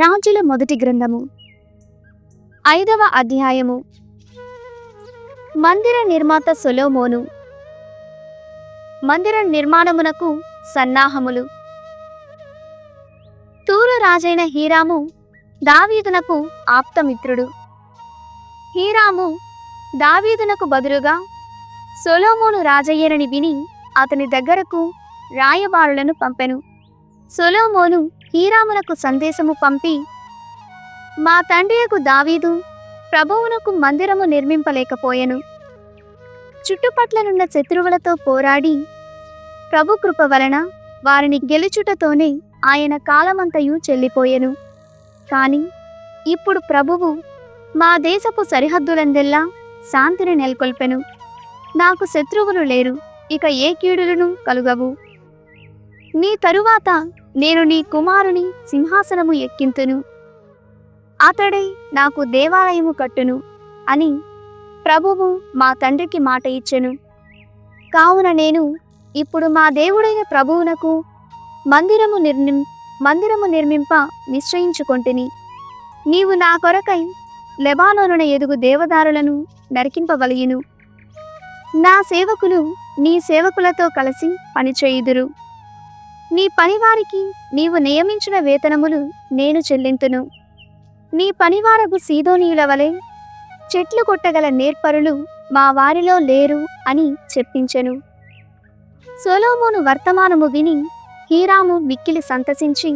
రాజుల మొదటి గ్రంథము 5వ అధ్యాయము. మందిర నిర్మాత సొలొమోను. మందిర నిర్మాణమునకు సన్నాహములు. తూరు రాజైన హీరాము దావీదునకు ఆప్తమిత్రుడు. హీరాము దావీదునకు బదులుగా సొలొమోను రాజయ్యనని విని అతని దగ్గరకు రాయబారులను పంపెను. సొలొమోను హీరామునకు సందేశము పంపి, మా తండ్రియకు దావీదు ప్రభువునకు మందిరము నిర్మింపలేకపోయెను. చుట్టుపట్లనున్న శత్రువులతో పోరాడి ప్రభు కృప వలన వారిని గెలుచుటతోనే ఆయన కాలమంతయు చెల్లిపోయెను. కాని ఇప్పుడు ప్రభువు మా దేశపు సరిహద్దులందెల్లా శాంతిని నెలకొల్పెను. నాకు శత్రువులు లేరు, ఇక ఏ కీడులను కలుగవు. నీ తరువాత నేను నీ కుమారుని సింహాసనము ఎక్కింతును, అతడే నాకు దేవాలయము కట్టును అని ప్రభువు మా తండ్రికి మాట ఇచ్చెను. కావున నేను ఇప్పుడు మా దేవుడైన ప్రభువునకు మందిరము నిర్మింప నిశ్చయించుకొంటిని. నీవు నా కొరకై లెబానోనున ఎదుగు దేవదారులను నరికింపవలయును. నా సేవకులు నీ సేవకులతో కలిసి పనిచేయుదురు. నీ పనివారికి నీవు నియమించిన వేతనములు నేను చెల్లింతును. నీ పనివారగు సీదోనీయుల వలె చెట్లు కొట్టగల నేర్పరులు మా వారిలో లేరు అని చెప్పించెను. సొలొమోను వర్తమానము విని హీరాము మిక్కిలి సంతసించి,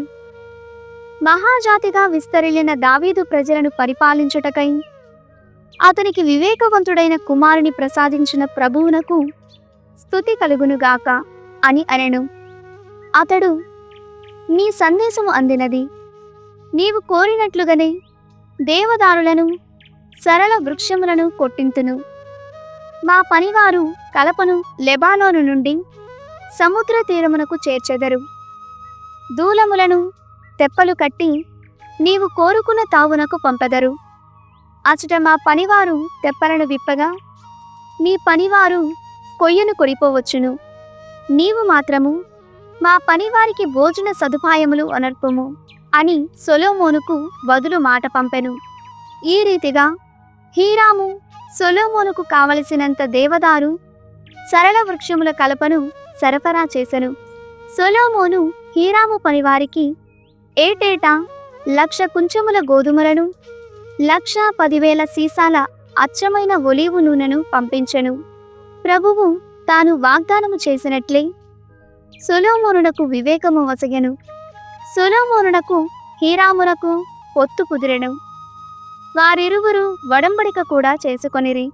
మహాజాతిగా విస్తరిల్లిన దావీదు ప్రజలను పరిపాలించుటకై అతనికి వివేకవంతుడైన కుమారుని ప్రసాదించిన ప్రభువునకు స్తుతి కలుగునుగాక అని అనెను. అతడు, నీ సందేశము అందినది. నీవు కోరినట్లుగానే దేవదారులను సరళ వృక్షములను కొట్టింతును. మా పనివారు కలపను లెబానోను నుండి సముద్ర తీరమునకు చేర్చెదరు. దూలములను తెప్పలు కట్టి నీవు కోరుకున్న తావునకు పంపెదరు. అచట మా పనివారు తెప్పలను విప్పగా నీ పనివారు కొయ్యను కొడిపోవచ్చును. నీవు మాత్రము మా పనివారికి భోజన సదుపాయములు అనర్పుము అని సొలొమోనుకు బదులు మాట పంపెను. ఈ రీతిగా హీరాము సొలొమోనుకు కావలసినంత దేవదారు సరళ వృక్షముల కలపను సరఫరా చేసెను. సొలొమోను హీరాము పనివారికి ఏటేటా 1,00,000 కుంచముల గోధుమలను 1,10,000 సీసాల అచ్చమైన ఒలీవు నూనెను పంపించెను. ప్రభువు తాను వాగ్దానము చేసినట్లే సొలొమోనునకు వివేకము వసగెను. సొలొమోనునకు హీరామునకు పొత్తు కుదిరెను. వారిరువురు వడంబడిక కూడా చేసుకొనిరి.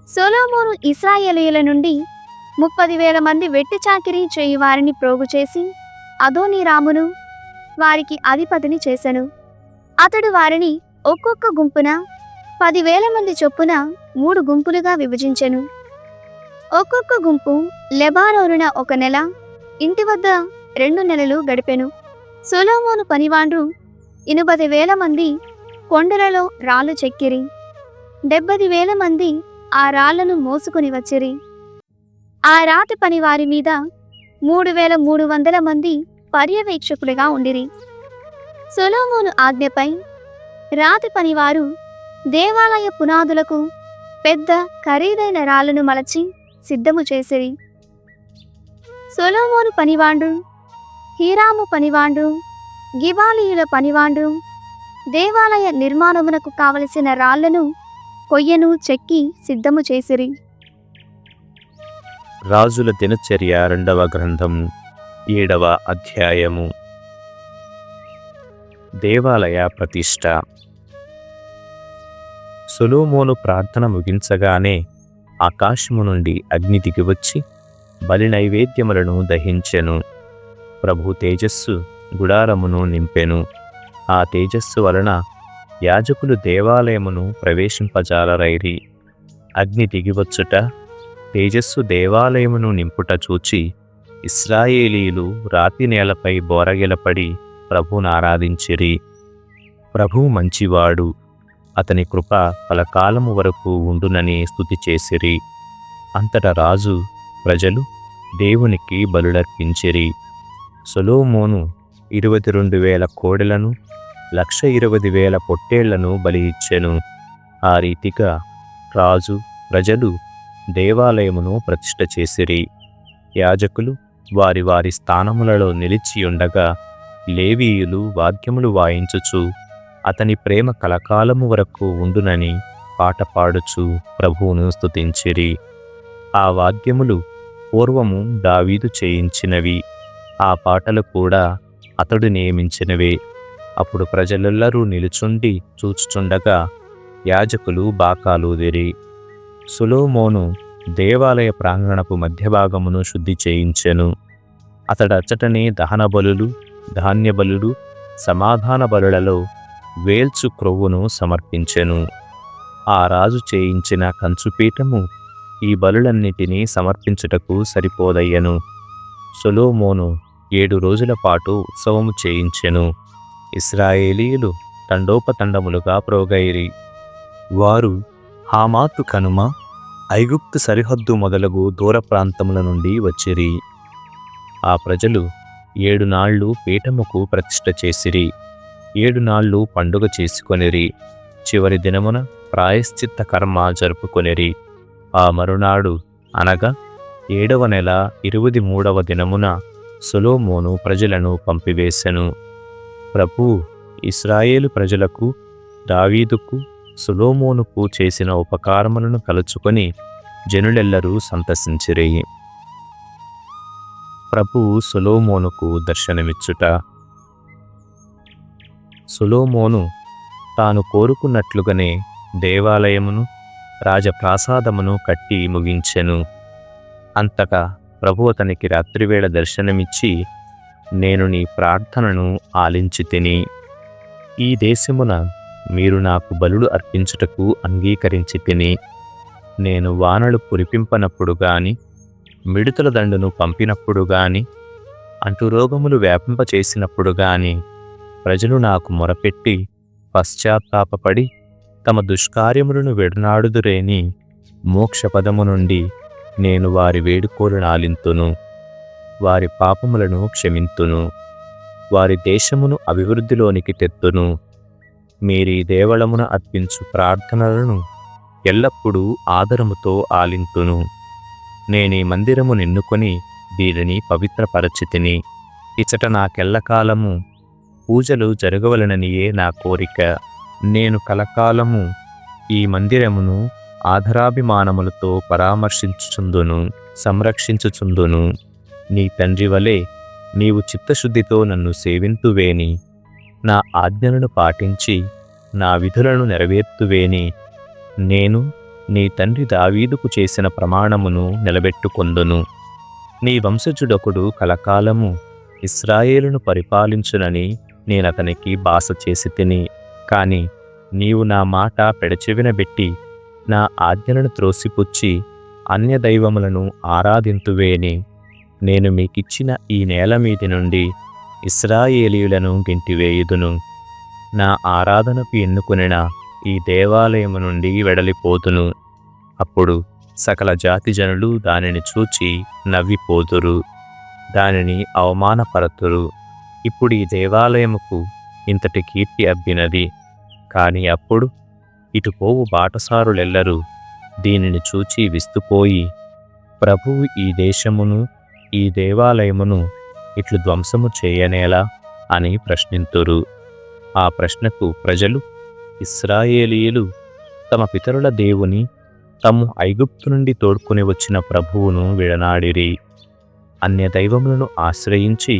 సొలొమోను ఇశ్రాయేలీయుల నుండి 30,000 మంది వెట్టి చాకిరీ చేయి వారిని ప్రోగు చేసి అదోనీరామును వారికి అధిపతిని చేసెను. అతడు వారిని ఒక్కొక్క గుంపున 10,000 మంది చొప్పున 3 గుంపులుగా విభజించెను. ఒక్కొక్క గుంపు లెబానోనున 1 నెల, ఇంటి వద్ద 2 నెలలు గడిపెను. సొలొమోను పనివాండ్రు 80,000 మంది కొండలలో రాళ్ళు చెక్కిరి. 70,000 మంది ఆ రాళ్లను మోసుకుని వచ్చిరి. ఆ రాతి పనివారి మీద 3,300 మంది పర్యవేక్షకులుగా ఉండిరి. సొలొమోను ఆజ్ఞపై రాతి పనివారు దేవాలయ పునాదులకు పెద్ద ఖరీదైన రాళ్లను మలచి సిద్ధము చేసిరి. సొలొమోను పనివాండ్రు, హీరాము పనివాండ్రు, గిబాలీయుల పనివాండ్రు దేవాలయ నిర్మాణమునకు కావలసిన రాళ్లను కొయ్యను చెక్కి సిద్ధము చేసిరి. రాజుల దినచర్య 2వ గ్రంథము 7వ అధ్యాయము. దేవాలయ ప్రతిష్ఠ. సొలొమోను ప్రార్థన ముగించగానే ఆకాశము నుండి అగ్ని దిగివచ్చి బలి నైవేద్యములను దహించెను. ప్రభు తేజస్సు గుడారమును నింపెను. ఆ తేజస్సు వలన యాజకులు దేవాలయమును ప్రవేశింపజాలరైరి. అగ్ని దిగివచ్చుట, తేజస్సు దేవాలయమును నింపుట చూచి ఇశ్రాయేలీయులు రాతి నేలపై బోరగిలపడి ప్రభునారాధించిరి. ప్రభు మంచివాడు, అతని కృప కలకాలము వరకు ఉండునని స్తుతి చేసిరి. అంతట రాజు ప్రజలు దేవునికి బలులర్పించిరి. సొలొమోను 22,000 కోడెలను 1,20,000 పొట్టేళ్లను బలి ఇచ్చెను. ఆ రీతిగా రాజు ప్రజలు దేవాలయమును ప్రతిష్ఠ చేసిరి. యాజకులు వారి వారి స్థానములలో నిలిచియుండగా లేవీయులు వాద్యములు వాయించుచు అతని ప్రేమ కలకాలము వరకు ఉండునని పాట పాడుచు ప్రభువును స్తుతించిరి. ఆ వాద్యములు పూర్వము దావీదు చేయించినవి, ఆ పాటలు కూడా అతడు నియమించినవే. అప్పుడు ప్రజలెల్లరూ నిలుచుండి చూచుచుండగా యాజకులు బాకాలూదిరి. సొలొమోను దేవాలయ ప్రాంగణపు మధ్యభాగమును శుద్ధి చేయించెను. అతడచ్చటనే దహన బలులు, ధాన్య బలులు, సమాధాన బలులలో వేల్చు క్రొవ్వును సమర్పించెను. ఆ రాజు చేయించిన కంచుపీఠము ఈ బలులన్నిటినీ సమర్పించుటకు సరిపోదయ్యను. సొలొమోను 7 రోజుల పాటు ఉత్సవము చేయించెను. ఇశ్రాయేలీయులు తండోపతండములుగా ప్రోగైరి. వారు హామాతు కనుమ, ఐగుప్తు సరిహద్దు మొదలగు దూర ప్రాంతముల నుండి వచ్చిరి. ఆ ప్రజలు 7 నాళ్ళు పీఠముకు ప్రతిష్ఠ చేసిరి. 7 నాళ్ళు పండుగ చేసుకొనిరి. చివరి దినమున ప్రాయశ్చిత్త కర్మ జరుపుకొనిరి. ఆ మరునాడు అనగా 7వ నెల 23వ దినమున సొలొమోను ప్రజలను పంపివేశెను. ప్రభువు ఇశ్రాయేలు ప్రజలకు, దావీదుకు, సొలొమోనుకు చేసిన ఉపకారములను తలుచుకొని జనులెల్లరూ సంతసించిరి. ప్రభువు సొలొమోనుకు దర్శనమిచ్చుట. సొలొమోను తాను కోరుకున్నట్లుగానే దేవాలయమును, రాజప్రాసాదమును కట్టి ముగించెను. అంతటా ప్రభు అతనికి రాత్రివేళ దర్శనమిచ్చి, నేను నీ ప్రార్థనను ఆలించితిని. ఈ దేశమున మీరు నాకు బలులు అర్పించుటకు అంగీకరించితిని. నేను వానలు కురిపింపనప్పుడు గాని, మిడుతల దండును పంపినప్పుడు గాని, అంటురోగములు వ్యాపింపచేసినప్పుడు గాని ప్రజలు నాకు మొరపెట్టి పశ్చాత్తాపపడి తమ దుష్కార్యములను విడనాడుదురేని మోక్షపదము నుండి నేను వారి వేడుకోలు ఆలింతును. వారి పాపములను క్షమింతును. వారి దేశమును అభివృద్ధిలోనికి తెత్తును. మీరీ దేవళమున అర్పించు ప్రార్థనలను ఎల్లప్పుడూ ఆదరముతో ఆలింతును. నేనీ మందిరము నిన్నుకొని దీనిని పవిత్రపరచితిని. ఇచట నాకెల్లకాలము పూజలు జరగవలననియే నా కోరిక. నేను కలకాలము ఈ మందిరమును ఆదరాభిమానములతో పరామర్శించుచుందును, సంరక్షించుచుందును. నీ తండ్రి వలె నీవు చిత్తశుద్ధితో నన్ను సేవింతువేని, నా ఆజ్ఞలను పాటించి నా విధులను నెరవేర్తువేని, నేను నీ తండ్రి దావీదుకు చేసిన ప్రమాణమును నిలబెట్టుకొందును. నీ వంశజుడొకడు కలకాలము ఇశ్రాయేలును పరిపాలించునని నేనతనికి బాస చేసితిని. కాని నీవు నా మాట పెడచెవినబెట్టి నా ఆజ్ఞలను త్రోసిపుచ్చి అన్యదైవములను ఆరాధింతువేని, నేను మీకిచ్చిన ఈ నేల మీది నుండి ఇశ్రాయేలీయులను గెంటివేయుదును. నా ఆరాధనకు ఎన్నుకొనిన ఈ దేవాలయము నుండి వెడలిపోతును. అప్పుడు సకల జాతి జనులు దానిని చూచి నవ్విపోతురు, దానిని అవమానపరతురు. ఇప్పుడు ఈ దేవాలయముకు ఇంతటి కీర్తి అబ్బినది. కాని అప్పుడు ఇటు పోవు బాటసారులెల్లరూ దీనిని చూచి విస్తుపోయి, ప్రభువు ఈ దేశమును, ఈ దేవాలయమును ఇట్లు ధ్వంసము చేయనేలా అని ప్రశ్నింతురు. ఆ ప్రశ్నకు ప్రజలు, ఇశ్రాయేలీయులు తమ పితరుల దేవుని, తాము ఐగుప్తు నుండి తోడ్కొని వచ్చిన ప్రభువును విడనాడిరి. అన్య దైవములను ఆశ్రయించి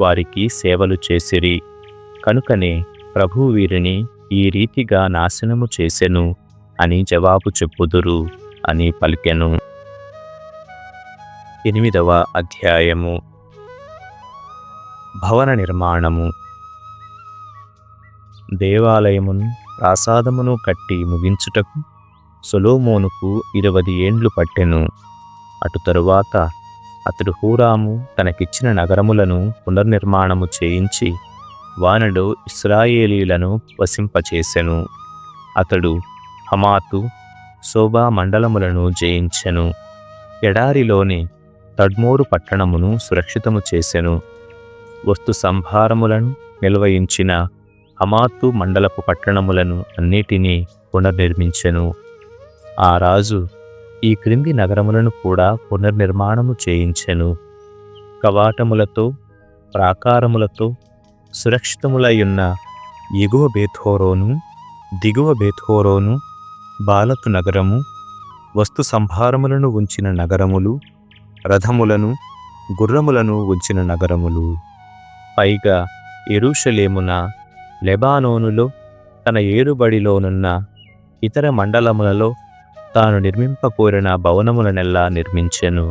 వారికి సేవలు చేసిరి. కనుకనే ప్రభువు వీరిని ఈ రీతిగా నాశనము చేసెను అని జవాబు చెప్పుదురు అని పలికెను. 8వ అధ్యాయము. భవన నిర్మాణము. దేవాలయమును, ప్రాసాదమును కట్టి ముగించుటకు సొలొమోనుకు 20 ఏండ్లు పట్టెను. అటు తరువాత అతడు హూరాము తనకిచ్చిన నగరములను పునర్నిర్మాణము చేయించి వానలో ఇశ్రాయేలీయులను వసింపచేసెను. అతడు హమాతు, సోబా మండలములను జయించెను. ఎడారిలోని తడ్మోరు పట్టణమును సురక్షితము చేసెను. వస్తు సంభారములను నిల్వయించిన హమాతు మండలపు పట్టణములను అన్నిటినీ పునర్నిర్మించెను. ఆ రాజు ఈ క్రింది నగరములను కూడా పునర్నిర్మాణము చేయించెను. కవాటములతో ప్రాకారములతో సురక్షితములయ్యున్న ఎగువ బేత్హోరోను, దిగువ బేత్హోరోను, బాలతు నగరము, వస్తు సంభారములను ఉంచిన నగరములు, రథములను గుర్రములను ఉంచిన నగరములు. పైగా యెరూషలేమున, లెబానోనులో తన ఏలుబడిలోనున్న ఇతర మండలములలో తాను నిర్మింపకోరిన భవనములనెల్లా నిర్మించెను.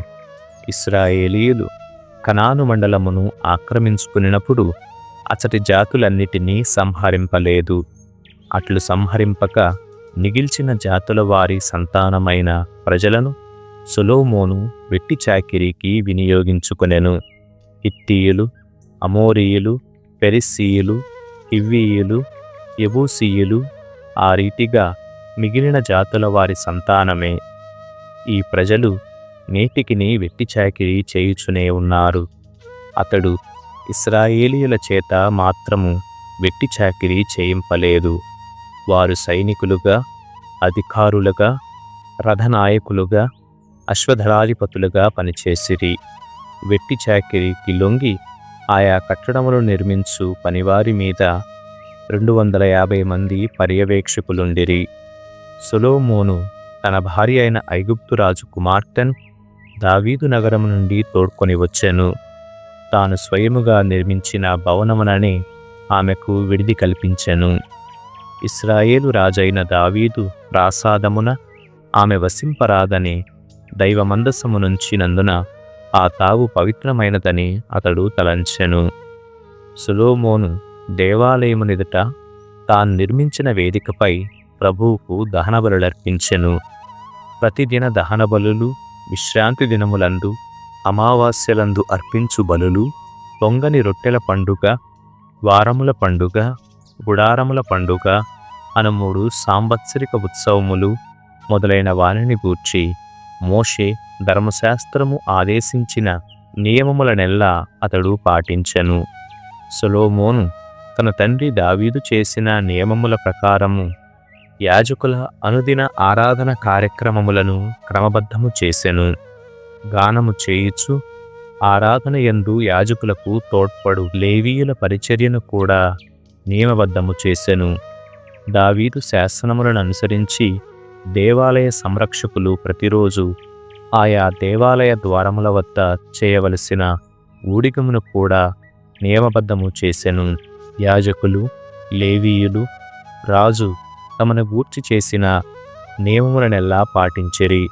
ఇశ్రాయేలీయులు కనాను మండలమును ఆక్రమించుకునినప్పుడు అచటి జాతులన్నిటినీ సంహరింపలేదు. అట్లు సంహరింపక మిగిల్చిన జాతుల వారి సంతానమైన ప్రజలను సొలొమోను వెట్టి చాకిరీకి వినియోగించుకొనెను. హిత్తీయులు, అమోరీయులు, పెరిస్సీయులు, హివ్వీయులు, యెబూసీయులు, ఆ రీతిగా మిగిలిన జాతుల వారి సంతానమే. ఈ ప్రజలు నేటికిని వెట్టి చాకిరీ చేయుచునే ఉన్నారు. అతడు ఇశ్రాయేలీయుల చేత మాత్రము వెట్టి చాకిరీ చేయింపలేదు. వారు సైనికులుగా, అధికారులుగా, రథనాయకులుగా, అశ్వదళాధిపతులుగా పనిచేసిరి. వెట్టి చాకిరీకి లొంగి ఆయా కట్టడములు నిర్మించు పనివారి మీద 250 మంది పర్యవేక్షకులుండిరి. సొలొమోను తన భార్య అయిన ఐగుప్తు రాజు కుమార్తెను దావీదు నగరం నుండి తోడ్కొని వచ్చెను. తాను స్వయముగా నిర్మించిన భవనముననే ఆమెకు విడిది కల్పించెను. ఇశ్రాయేలు రాజైన దావీదు ప్రాసాదమున ఆమె వసింపరాదని దైవ మందసము నుంచినందున ఆ తావు పవిత్రమైనదని అతడు తలంచెను. సొలొమోను దేవాలయమునెదుట తాను నిర్మించిన వేదికపై ప్రభువుకు దహనబలులర్పించెను. ప్రతిదిన దహనబలులు, విశ్రాంతి దినములందు, అమావాస్యలందు అర్పించు బలులు, పొంగని రొట్టెల పండుగ, వారముల పండుగ, గుడారముల పండుగ అను 3 సాంవత్సరిక ఉత్సవములు మొదలైన వానిని గూర్చి మోషే ధర్మశాస్త్రము ఆదేశించిన నియమములనెల్లా అతడు పాటించెను. సొలొమోను తన తండ్రి దావీదు చేసిన నియమముల ప్రకారము యాజకుల అనుదిన ఆరాధన కార్యక్రమములను క్రమబద్ధము చేసెను. గానము చేయుచు ఆరాధన యందు యాజకులకు తోడ్పడు లేవీయుల పరిచర్యను కూడా నియమబద్ధము చేసెను. దావీదు శాసనములను అనుసరించి దేవాలయ సంరక్షకులు ప్రతిరోజు ఆయా దేవాలయ ద్వారముల వద్ద చేయవలసిన ఊడిగమును కూడా నియమబద్ధము చేసెను. యాజకులు, లేవీయులు, రాజు తమను గూర్చి చేసిన నియమములనెల్లా పాటించిరి.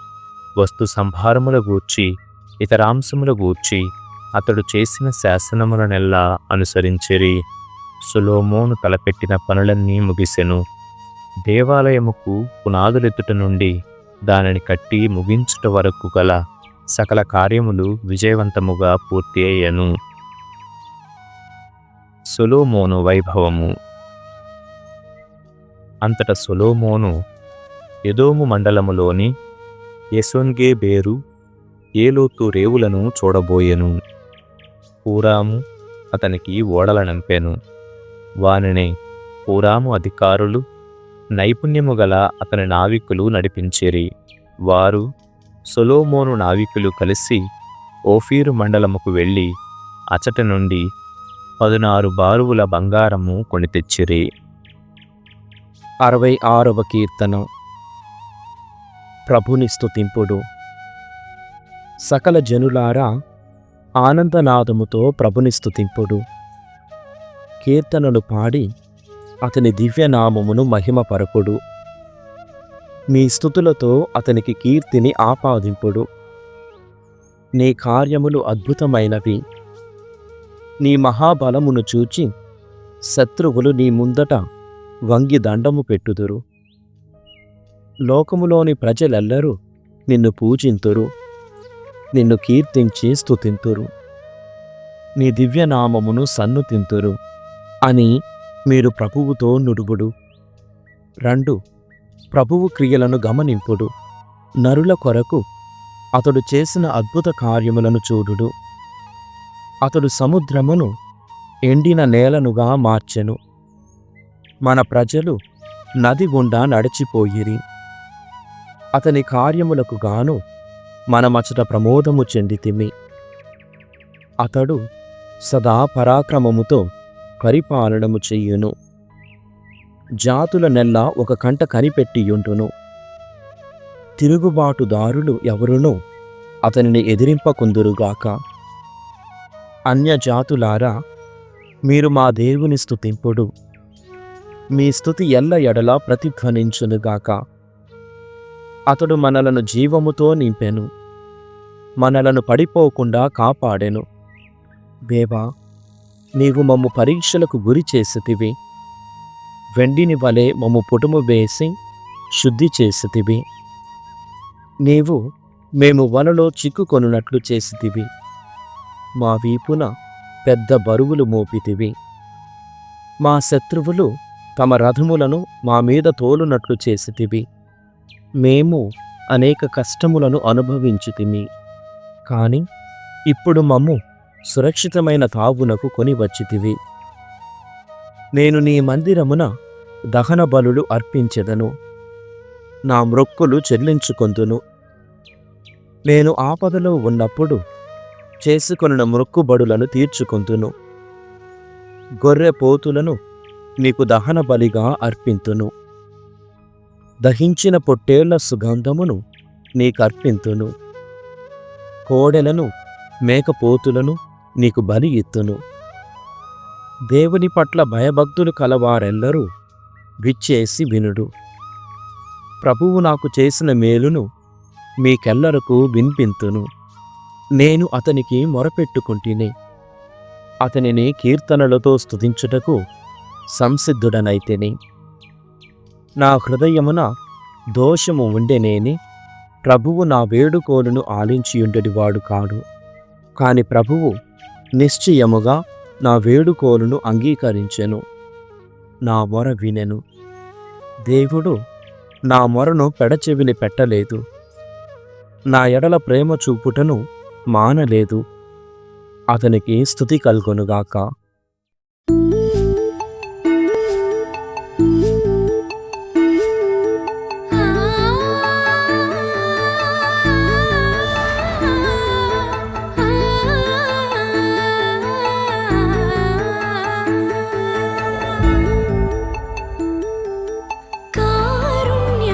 వస్తు సంభారముల గూర్చి, ఇతరాంశముల గూర్చి అతడు చేసిన శాసనములనెల్లా అనుసరించిరి. సొలొమోను తలపెట్టిన పనులన్నీ ముగిసెను. దేవాలయముకు పునాదులెత్తుట నుండి దానిని కట్టి ముగించుట వరకు గల సకల కార్యములు విజయవంతముగా పూర్తి అయ్యెను. సొలొమోను వైభవము. అంతట సొలొమోను ఎదోము మండలములోని యెసోన్గెబెరు, ఏలోతు రేవులను చూడబోయెను. హూరాము అతనికి ఓడల నంపెను. వానినే హూరాము అధికారులు, నైపుణ్యము గల అతని నావికులు నడిపించిరి. వారు సొలొమోను నావికులు కలిసి ఓఫీరు మండలముకు వెళ్ళి అచట నుండి 16 బారువుల బంగారము కొని తెచ్చిరి. 66వ కీర్తన. ప్రభుని స్తుతింపుడు. సకల జనులారా ఆనందనాదముతో ప్రభుని స్తుతింపుడు. కీర్తనలు పాడి అతని దివ్యనామమును మహిమపరపుడు. మీ స్తుతులతో అతనికి కీర్తిని ఆపాదింపుడు. నీ కార్యములు అద్భుతమైనవి. నీ మహాబలమును చూచి శత్రువులు నీ ముందట వంగి దండము పెట్టుదురు. లోకములోని ప్రజలెల్లరూ నిన్ను పూజింతురు, నిన్ను కీర్తించి స్తుతింతురు. నీ దివ్యనామమును సన్నుతింతురు అని మీరు ప్రభువుతో నుడువుడు. రండు, ప్రభువు క్రియలను గమనింపుడు. నరుల కొరకు అతడు చేసిన అద్భుత కార్యములను చూడుడు. అతడు సముద్రమును ఎండిన నేలనుగా మార్చెను. మన ప్రజలు నది గుండా నడిచిపోయిరి. అతని కార్యములకు గాను మనమచట ప్రమోదము చెందితిమి. అతడు సదా పరాక్రమముతో పరిపాలనము చెయ్యును. జాతుల నెల్ల ఒక కంట కనిపెట్టియుండును. తిరుగుబాటుదారులు ఎవరునూ అతనిని ఎదిరింపకుందురుగాక. అన్యజాతులారా, మీరు మా దేవుని స్తుతింపుడు. మీ స్తుతి ఎల్ల ఎడలా ప్రతిధ్వనించునుగాక. అతడు మనలను జీవముతో నింపెను, మనలను పడిపోకుండా కాపాడెను. దేవా, నీవు మమ్ము పరీక్షలకు గురి చేసితివి. వెండిని వలె మమ్ము పుటుము వేసి శుద్ధి చేసితివి. నీవు మేము వలలో చిక్కుకొనున్నట్లు చేసితివి. మా వీపున పెద్ద బరువులు మోపితివి. మా శత్రువులు తమ రథములను మా మీద తోలునట్లు చేసితివి. మేము అనేక కష్టములను అనుభవించితిమి. కాని ఇప్పుడు మమ్ము సురక్షితమైన తావునకు కొని వచ్చితివి. నేను నీ మందిరమున దహన బలులు అర్పించెదను, నా మ్రొక్కులు చెల్లించుకొందును. నేను ఆపదలో ఉన్నప్పుడు చేసుకొనిన మ్రొక్కుబడులను తీర్చుకొందును. గొర్రె పోతులను నీకు దహన బలిగా అర్పింతును. దహించిన పొట్టేళ్ల సుగంధమును నీకర్పింతును. కోడెలను మేకపోతులను నీకు బలి ఇత్తును. దేవుని పట్ల భయభక్తులు కలవారెల్లరూ విచ్చేసి వినుడు. ప్రభువు నాకు చేసిన మేలును మీకెల్లరకు వినిపింతును. నేను అతనికి మొరపెట్టుకుంటిని. అతనిని కీర్తనలతో స్తుతించుటకు సంసిద్ధుడనైతేని. నా హృదయమున దోషము ఉండెనేని ప్రభువు నా వేడుకోలును ఆలించియుండెడివాడు కాడు. కాని ప్రభువు నిశ్చయముగా నా వేడుకోలును అంగీకరించెను, నా మొర వినెను. దేవుడు నా మొరను పెడచెవిని పెట్టలేదు, నా ఎడల ప్రేమ చూపుటను మానలేదు. అతనికి స్తుతి కలుగునుగాక. కారుణ్య